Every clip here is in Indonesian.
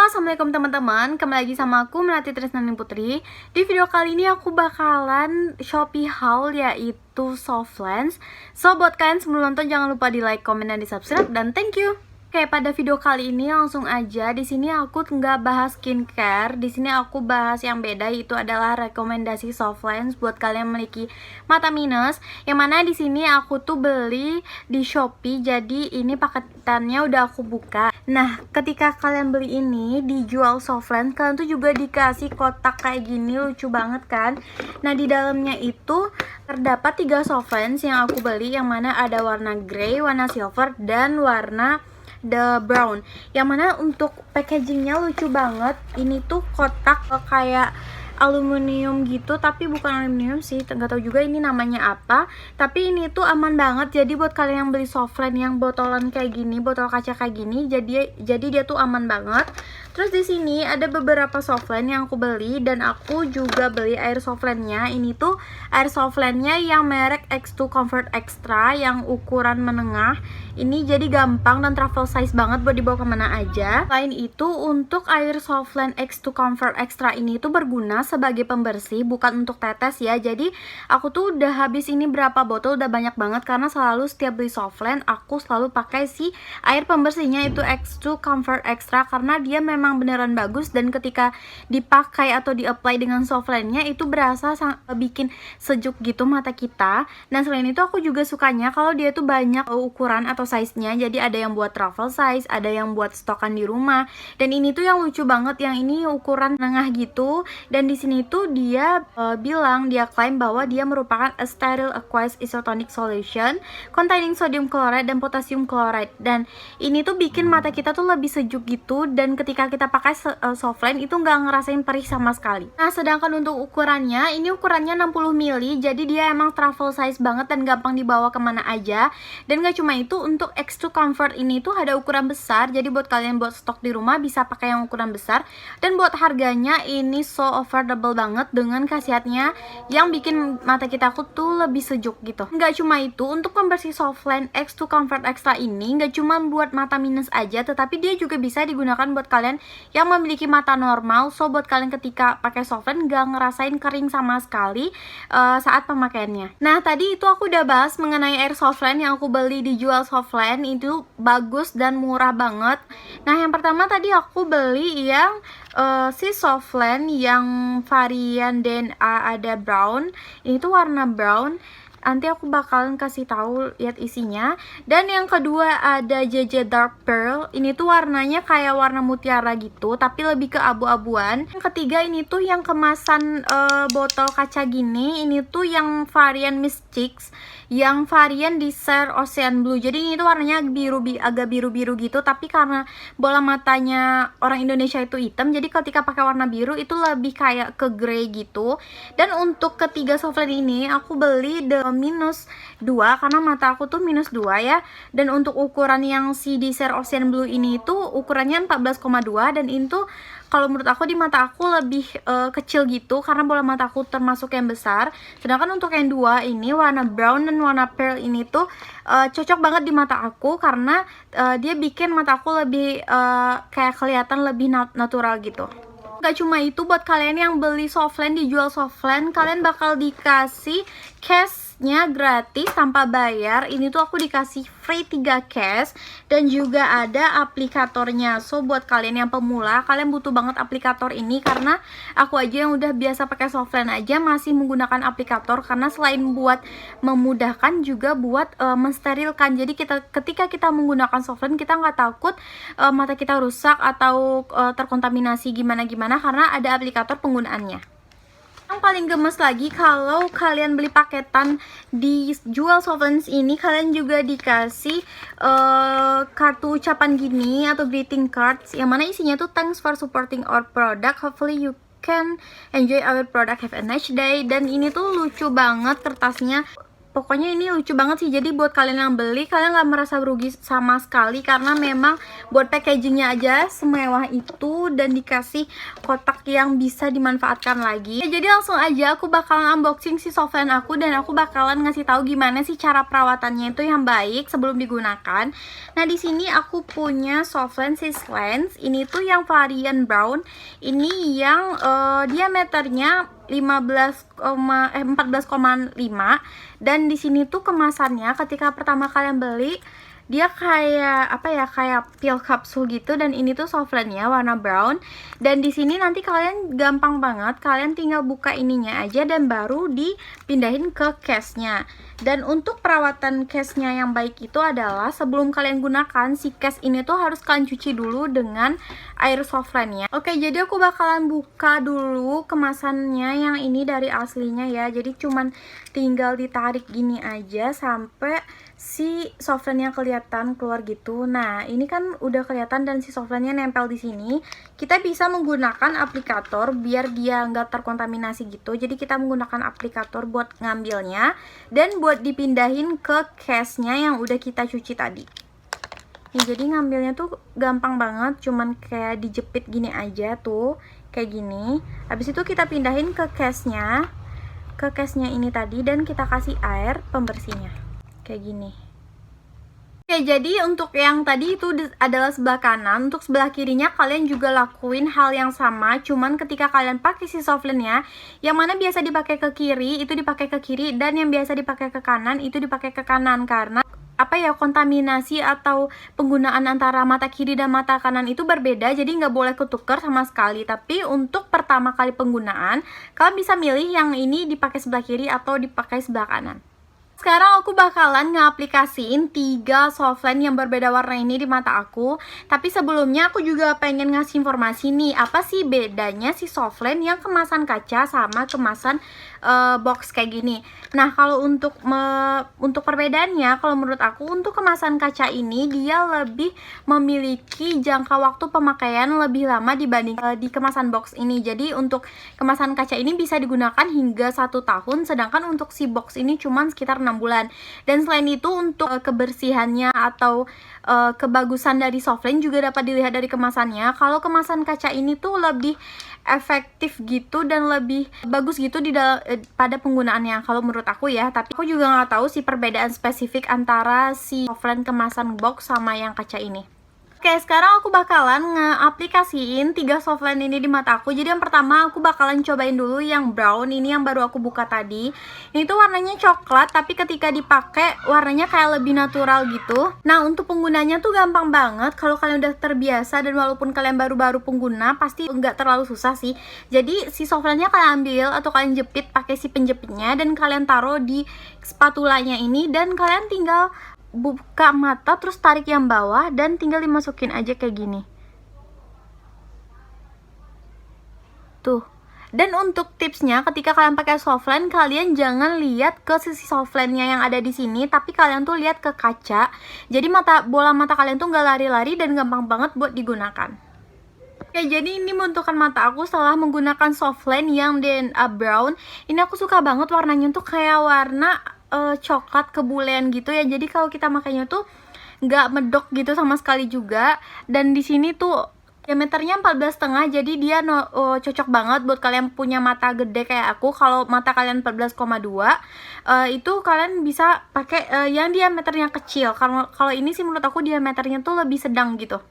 Assalamualaikum teman-teman. Kembali lagi sama aku Melati Tresnani Putri. Di video kali ini aku bakalan Shopee haul, yaitu Softlands. So buat kalian sebelum nonton jangan lupa di like, comment, dan di subscribe, dan thank you. Oke, pada video kali ini langsung aja. Di sini aku nggak bahas skincare. Di sini aku bahas yang beda, yaitu adalah rekomendasi Softlands buat kalian yang memiliki mata minus. Yang mana di sini aku tuh beli di Shopee. Jadi ini paketannya udah aku buka. Nah, ketika kalian beli ini dijual Softlands, kalian tuh juga dikasih kotak kayak gini, lucu banget kan? Nah, di dalamnya itu terdapat 3 Softlands yang aku beli, yang mana ada warna grey, warna silver, dan warna the brown. Yang mana untuk packagingnya lucu banget. Ini tuh kotak kayak aluminium gitu, tapi bukan aluminium sih, nggak tahu juga ini namanya apa. Tapi ini tuh aman banget. Jadi buat kalian yang beli Softlands yang botolan kayak gini, botol kaca kayak gini, jadi dia tuh aman banget. Terus di sini ada beberapa Softlands yang aku beli, dan aku juga beli air Softlands-nya. Ini tuh air Softlands-nya yang merek X2 Comfort Extra yang ukuran menengah. Ini jadi gampang dan travel size banget buat dibawa kemana aja. Selain itu, untuk air Softlands X2 Comfort Extra ini tuh berguna sebagai pembersih, bukan untuk tetes ya. Jadi aku tuh udah habis ini berapa botol, udah banyak banget, karena selalu setiap beli Softlands aku selalu pakai si air pembersihnya itu X2 Comfort Extra, karena dia memang beneran bagus, dan ketika dipakai atau di-apply dengan Softlands-nya itu berasa bikin sejuk gitu mata kita. Dan selain itu aku juga sukanya kalau dia tuh banyak ukuran atau size-nya. Jadi ada yang buat travel size, ada yang buat stokan di rumah. Dan ini tuh yang lucu banget, yang ini ukuran tengah gitu. Dan di sini tuh dia dia klaim bahwa dia merupakan a sterile aqueous isotonic solution containing sodium chloride dan potassium chloride. Dan ini tuh bikin mata kita tuh lebih sejuk gitu, dan ketika kita pakai Softlands itu nggak ngerasain perih sama sekali. Nah, sedangkan untuk ukurannya, ini ukurannya 60 ml, jadi dia emang travel size banget dan gampang dibawa kemana aja. Dan gak cuma itu, untuk X2 Comfort ini tuh ada ukuran besar, jadi buat kalian buat stok di rumah bisa pakai yang ukuran besar. Dan buat harganya ini so affordable banget, dengan khasiatnya yang bikin mata kita tuh lebih sejuk gitu. Nggak cuma itu, untuk pembersih Softlands X2 Comfort Extra ini nggak cuma buat mata minus aja, tetapi dia juga bisa digunakan buat kalian yang memiliki mata normal. So buat kalian ketika pakai Softlands nggak ngerasain kering sama sekali saat pemakaiannya. Nah, tadi itu aku udah bahas mengenai air Softlands yang aku beli dijual Softlands, itu bagus dan murah banget. Nah, yang pertama tadi aku beli yang si Softlands yang varian DNA ada brown. Ini tuh warna brown. Nanti aku bakalan kasih tahu lihat isinya. Dan yang kedua ada JJ Dark Pearl. Ini tuh warnanya kayak warna mutiara gitu, tapi lebih ke abu-abuan. Yang ketiga ini tuh yang kemasan botol kaca gini. Ini tuh yang varian Miss Chicks, yang varian Desert Ocean Blue. Jadi ini tuh warnanya agak biru-biru gitu, tapi karena bola matanya orang Indonesia itu hitam, jadi ketika pakai warna biru itu lebih kayak ke grey gitu. Dan untuk ketiga Softlands ini aku beli the -2 karena mata aku tuh -2 ya. Dan untuk ukuran yang si Desert Ocean Blue ini tuh ukurannya 14,2, dan itu kalau menurut aku di mata aku lebih kecil gitu, karena bola mata aku termasuk yang besar. Sedangkan untuk yang dua ini warna brown dan warna pearl ini tuh cocok banget di mata aku, karena dia bikin mata aku lebih kayak kelihatan lebih natural gitu. Gak cuma itu, buat kalian yang beli Softlands dijual Softlands, kalian bakal dikasih case-nya gratis tanpa bayar. Ini tuh aku dikasih free 3 case, dan juga ada aplikatornya. So buat kalian yang pemula, kalian butuh banget aplikator ini, karena aku aja yang udah biasa pakai Softlands aja masih menggunakan aplikator, karena selain buat memudahkan juga buat mensterilkan. Jadi ketika kita menggunakan Softlands, kita nggak takut mata kita rusak atau terkontaminasi gimana-gimana, karena ada aplikator penggunaannya. Yang paling gemes lagi, kalau kalian beli paketan dijual Softlands ini, kalian juga dikasih kartu ucapan gini atau greeting cards, yang mana isinya tuh thanks for supporting our product, hopefully you can enjoy our product, have a nice day. Dan ini tuh lucu banget kertasnya. Pokoknya ini lucu banget sih. Jadi buat kalian yang beli, kalian gak merasa rugi sama sekali, karena memang buat packagingnya aja semewah itu dan dikasih kotak yang bisa dimanfaatkan lagi. Jadi langsung aja aku bakalan unboxing si softland aku, dan aku bakalan ngasih tahu gimana sih cara perawatannya itu yang baik sebelum digunakan. Nah, di sini aku punya softland Sislens. Ini tuh yang varian brown. Ini yang diameternya 14,5, dan di sini tuh kemasannya ketika pertama kalian beli dia kayak apa ya, kayak pil kapsul gitu, dan ini tuh softlandnya warna brown. Dan di sini nanti kalian gampang banget, kalian tinggal buka ininya aja dan baru dipindahin ke case-nya. Dan untuk perawatan case-nya yang baik itu adalah sebelum kalian gunakan si case ini tuh harus kalian cuci dulu dengan air softlandnya. Oke, jadi aku bakalan buka dulu kemasannya yang ini dari aslinya ya. Jadi cuman tinggal ditarik gini aja sampai si softlandnya kelihatan keluar gitu. Nah, ini kan udah kelihatan dan si softlandnya nempel di sini. Kita bisa menggunakan aplikator biar dia nggak terkontaminasi gitu. Jadi kita menggunakan aplikator buat ngambilnya dan buat dipindahin ke case-nya yang udah kita cuci tadi. Nih, jadi ngambilnya tuh gampang banget, cuman kayak dijepit gini aja tuh, kayak gini. Habis itu kita pindahin ke case-nya ini tadi, dan kita kasih air pembersihnya kayak gini. Oke, jadi untuk yang tadi itu adalah sebelah kanan. Untuk sebelah kirinya kalian juga lakuin hal yang sama, cuman ketika kalian pakai si softlandnya, yang mana biasa dipakai ke kiri itu dipakai ke kiri, dan yang biasa dipakai ke kanan itu dipakai ke kanan. Karena apa ya, kontaminasi atau penggunaan antara mata kiri dan mata kanan itu berbeda, jadi nggak boleh ketukar sama sekali. Tapi untuk pertama kali penggunaan, kalian bisa milih yang ini dipakai sebelah kiri atau dipakai sebelah kanan. Sekarang aku bakalan ngeaplikasiin 3 softland yang berbeda warna ini di mata aku. Tapi sebelumnya aku juga pengen ngasih informasi nih, apa sih bedanya si softland yang kemasan kaca sama kemasan box kayak gini. Nah, kalau untuk perbedaannya, kalau menurut aku untuk kemasan kaca ini dia lebih memiliki jangka waktu pemakaian lebih lama dibanding di kemasan box ini. Jadi untuk kemasan kaca ini bisa digunakan hingga 1 tahun, sedangkan untuk si box ini cuma sekitar 6 bulan. Dan selain itu untuk kebersihannya atau kebagusan dari softland juga dapat dilihat dari kemasannya. Kalau kemasan kaca ini tuh lebih efektif gitu dan lebih bagus gitu pada penggunaannya kalau menurut aku ya. Tapi aku juga nggak tahu sih perbedaan spesifik antara si softland kemasan box sama yang kaca ini. Oke, sekarang aku bakalan nge-aplikasiin 3 softland ini di mata aku. Jadi yang pertama aku bakalan cobain dulu yang brown, ini yang baru aku buka tadi. Ini tuh warnanya coklat, tapi ketika dipakai warnanya kayak lebih natural gitu. Nah, untuk penggunanya tuh gampang banget. Kalau kalian udah terbiasa dan walaupun kalian baru-baru pengguna, pasti nggak terlalu susah sih. Jadi si softlandnya kalian ambil atau kalian jepit pakai si penjepitnya, dan kalian taruh di spatulanya ini, dan kalian tinggal buka mata terus tarik yang bawah dan tinggal dimasukin aja kayak gini tuh. Dan untuk tipsnya, ketika kalian pakai softland, kalian jangan lihat ke sisi softlandnya yang ada di sini, tapi kalian tuh lihat ke kaca. Jadi bola mata kalian tuh nggak lari-lari dan gampang banget buat digunakan. Oke, jadi ini menentukan mata aku setelah menggunakan softland yang DNA brown. Ini aku suka banget warnanya tuh kayak warna coklat kebulean gitu ya. Jadi kalau kita makainya tuh nggak medok gitu sama sekali juga. Dan di sini tuh diameternya 14,5, jadi dia cocok banget buat kalian punya mata gede kayak aku. Kalau mata kalian 14,2 itu kalian bisa pakai yang diameternya kecil. Kalau ini sih menurut aku diameternya tuh lebih sedang gitu.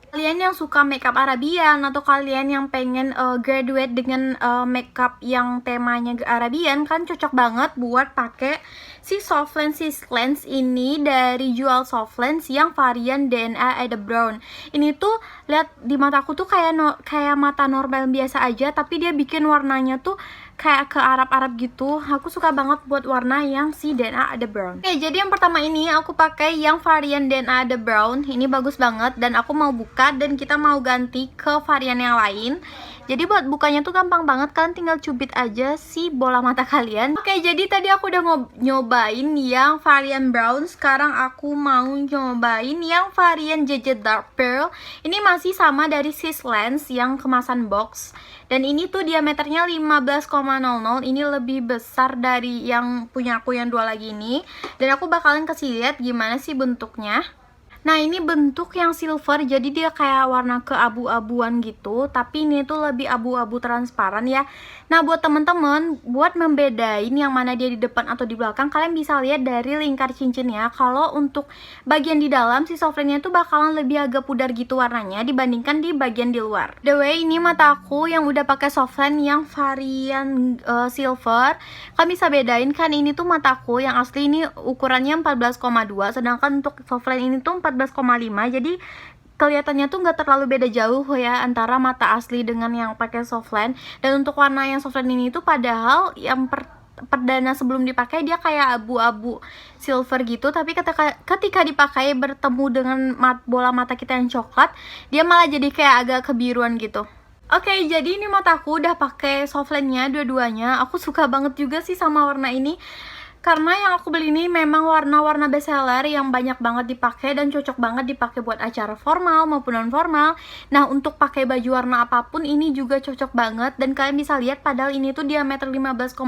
Kalian yang suka makeup Arabian atau kalian yang pengen graduate dengan makeup yang temanya Arabian, kan cocok banget buat pakai si softland Sislens ini dari Jual Softlands yang varian DNA Ada Brown. Ini tuh lihat di mataku tuh kayak mata normal biasa aja, tapi dia bikin warnanya tuh kayak ke Arab-Arab gitu. Aku suka banget buat warna yang si DNA Ada Brown. Oke, jadi yang pertama ini aku pakai yang varian DNA Ada Brown. Ini bagus banget dan aku mau buka dan kita mau ganti ke varian yang lain. Jadi buat bukanya tuh gampang banget, kalian tinggal cubit aja si bola mata kalian. Oke, jadi tadi aku udah nyobain yang varian brown. Sekarang aku mau nyobain yang varian JJ Dark Pearl. Ini masih sama dari Sis Lens yang kemasan box. Dan ini tuh diameternya 15,00. Ini lebih besar dari yang punya aku yang dua lagi ini. Dan aku bakalan kasih lihat gimana sih bentuknya. Nah, ini bentuk yang silver, jadi dia kayak warna keabu-abuan gitu, tapi ini tuh lebih abu-abu transparan ya. Nah, buat temen-temen, buat membedain yang mana dia di depan atau di belakang, kalian bisa lihat dari lingkar cincinnya. Kalau untuk bagian di dalam, si softlandnya tuh bakalan lebih agak pudar gitu warnanya dibandingkan di bagian di luar. The way, ini mata aku yang udah pakai softland yang varian silver. Kalian bisa bedain kan, ini tuh mataku yang asli ini ukurannya 14,2, sedangkan untuk softland ini tuh 14,5. Jadi kelihatannya tuh nggak terlalu beda jauh ya antara mata asli dengan yang pakai softland. Dan untuk warna yang softland ini tuh padahal yang perdana sebelum dipakai dia kayak abu-abu silver gitu, tapi ketika dipakai bertemu dengan bola mata kita yang coklat, dia malah jadi kayak agak kebiruan gitu. Oke, jadi ini mataku udah pakai softlandnya dua-duanya. Aku suka banget juga sih sama warna ini, karena yang aku beli ini memang warna-warna bestseller yang banyak banget dipakai dan cocok banget dipakai buat acara formal maupun non formal. Nah, untuk pakai baju warna apapun ini juga cocok banget. Dan kalian bisa lihat padahal ini tuh diameter 15,0,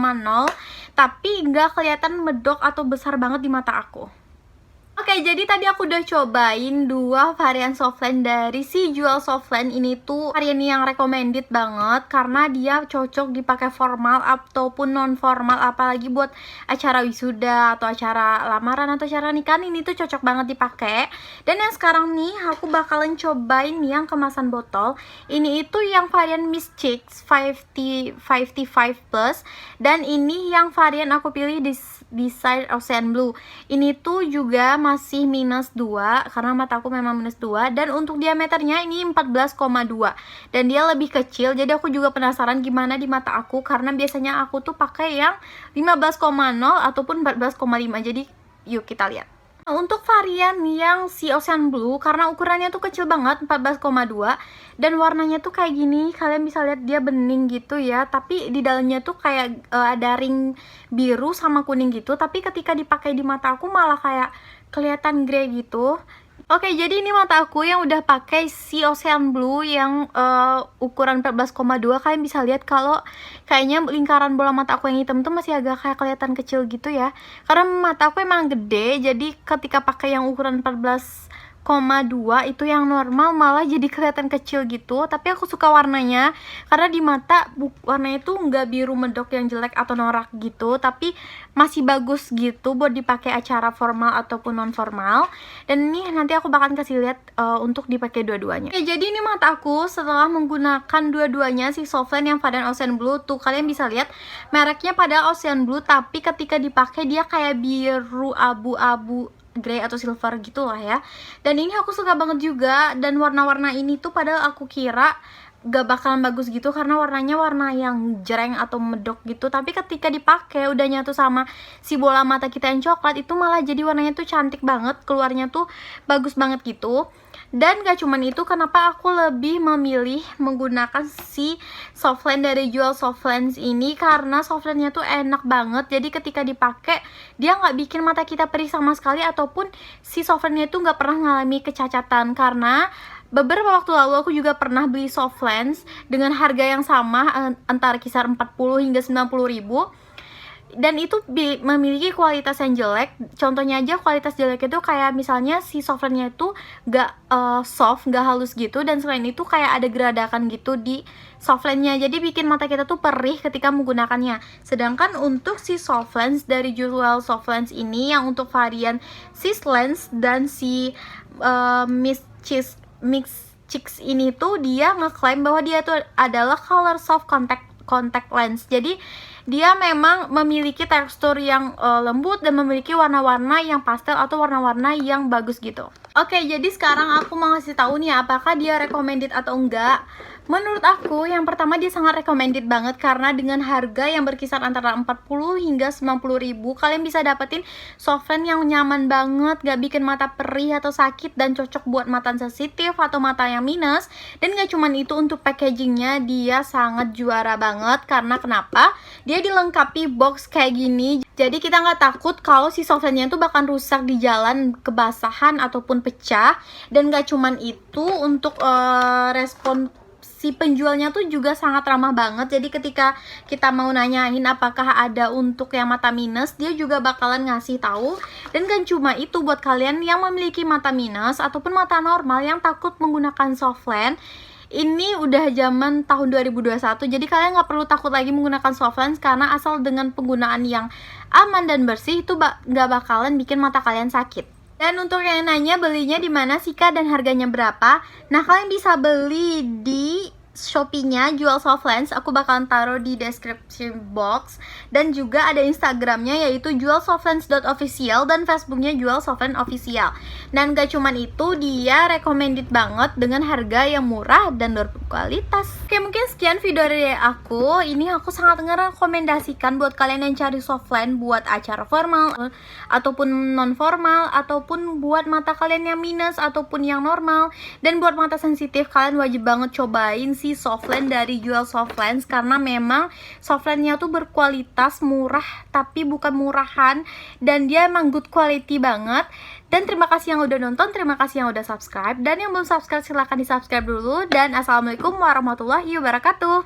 tapi nggak kelihatan medok atau besar banget di mata aku. Oke, jadi tadi aku udah cobain dua varian softland dari si Jewel Softland. Ini tuh varian yang recommended banget karena dia cocok dipakai formal ataupun non formal, apalagi buat acara wisuda atau acara lamaran atau acara nikahan. Ini tuh cocok banget dipakai. Dan yang sekarang nih aku bakalan cobain yang kemasan botol. Ini itu yang varian Miss Chicks 55 plus, dan ini yang varian aku pilih di Design Ocean Blue. Ini tuh juga masih -2 karena mataku memang -2, dan untuk diameternya ini 14,2 dan dia lebih kecil. Jadi aku juga penasaran gimana di mata aku, karena biasanya aku tuh pakai yang 15,0 ataupun 14,5. Jadi yuk kita lihat. Untuk varian yang si Ocean Blue, karena ukurannya tuh kecil banget 14,2 dan warnanya tuh kayak gini, kalian bisa lihat dia bening gitu ya, tapi di dalamnya tuh kayak ada ring biru sama kuning gitu, tapi ketika dipakai di mata aku malah kayak kelihatan grey gitu. Oke, jadi ini mata aku yang udah pakai si Ocean Blue yang ukuran 14,2. Kalian bisa lihat kalau kayaknya lingkaran bola mata aku yang hitam tuh masih agak kayak kelihatan kecil gitu ya. Karena mata aku emang gede, jadi ketika pakai yang ukuran 14,2 itu yang normal malah jadi kelihatan kecil gitu. Tapi aku suka warnanya karena di mata warnanya tuh nggak biru medok yang jelek atau norak gitu, tapi masih bagus gitu buat dipakai acara formal ataupun non formal. Dan ini nanti aku bakalan kasih lihat untuk dipakai dua-duanya. Oke, jadi ini mata aku setelah menggunakan dua-duanya si softland yang varian Ocean Blue. Tuh kalian bisa lihat mereknya pada Ocean Blue, tapi ketika dipakai dia kayak biru abu-abu grey atau silver gitulah ya. Dan ini aku suka banget juga, dan warna-warna ini tuh padahal aku kira gak bakalan bagus gitu karena warnanya warna yang jreng atau medok gitu, tapi ketika dipakai udah nyatu sama si bola mata kita yang coklat, itu malah jadi warnanya tuh cantik banget, keluarnya tuh bagus banget gitu. Dan gak cuman itu, kenapa aku lebih memilih menggunakan si softland dari Jewel Softlands ini, karena softlandnya tuh enak banget. Jadi ketika dipakai dia nggak bikin mata kita perih sama sekali, ataupun si softlandnya tuh nggak pernah ngalami kecacatan. Karena beberapa waktu lalu aku juga pernah beli softlands dengan harga yang sama, antara kisar 40 hingga 90 ribu, dan itu memiliki kualitas yang jelek. Contohnya aja kualitas jelek itu kayak misalnya si softlandnya itu gak soft, gak halus gitu, dan selain itu kayak ada geradakan gitu di softlandnya, jadi bikin mata kita tuh perih ketika menggunakannya. Sedangkan untuk si softlands dari Jewel Softlands ini yang untuk varian Sis Lens dan si Miss Chicks ini tuh dia ngeklaim bahwa dia tuh adalah color soft contact lens. Jadi dia memang memiliki tekstur yang lembut dan memiliki warna-warna yang pastel atau warna-warna yang bagus gitu. Oke, jadi sekarang aku mau ngasih tahu nih apakah dia recommended atau enggak. Menurut aku, yang pertama dia sangat recommended banget karena dengan harga yang berkisar antara 40 hingga 90 ribu, kalian bisa dapetin softlens yang nyaman banget, gak bikin mata perih atau sakit, dan cocok buat mata sensitif atau mata yang minus. Dan gak cuman itu, untuk packagingnya dia sangat juara banget karena kenapa? Dia dilengkapi box kayak gini, jadi kita nggak takut kalau si softlensnya itu bakal rusak di jalan, kebasahan ataupun pecah. Dan gak cuman itu, untuk respon si penjualnya tuh juga sangat ramah banget. Jadi ketika kita mau nanyain apakah ada untuk yang mata minus, dia juga bakalan ngasih tahu. Dan kan cuma itu, buat kalian yang memiliki mata minus ataupun mata normal yang takut menggunakan softlens, ini udah zaman tahun 2021, jadi kalian nggak perlu takut lagi menggunakan softlens karena asal dengan penggunaan yang aman dan bersih itu nggak bakalan bikin mata kalian sakit. Dan untuk yang nanya belinya di mana sih Kak dan harganya berapa? Nah, kalian bisa beli di Shopee-nya jual softlens, aku bakalan taruh di description box. Dan juga ada Instagramnya yaitu jualsoftlens.official dan Facebooknya jual softlens official. Dan gak cuman itu, dia recommended banget dengan harga yang murah dan berkualitas. Oke, mungkin sekian video dari aku. Ini aku sangat ngerekomendasikan buat kalian yang cari softlens buat acara formal ataupun non formal, ataupun buat mata kalian yang minus ataupun yang normal. Dan buat mata sensitif, kalian wajib banget cobain si softlens dari Jual Softlens karena memang softlensnya tuh berkualitas, murah tapi bukan murahan, dan dia emang good quality banget. Dan terima kasih yang udah nonton, terima kasih yang udah subscribe, dan yang belum subscribe silahkan di subscribe dulu. Dan assalamualaikum warahmatullahi wabarakatuh.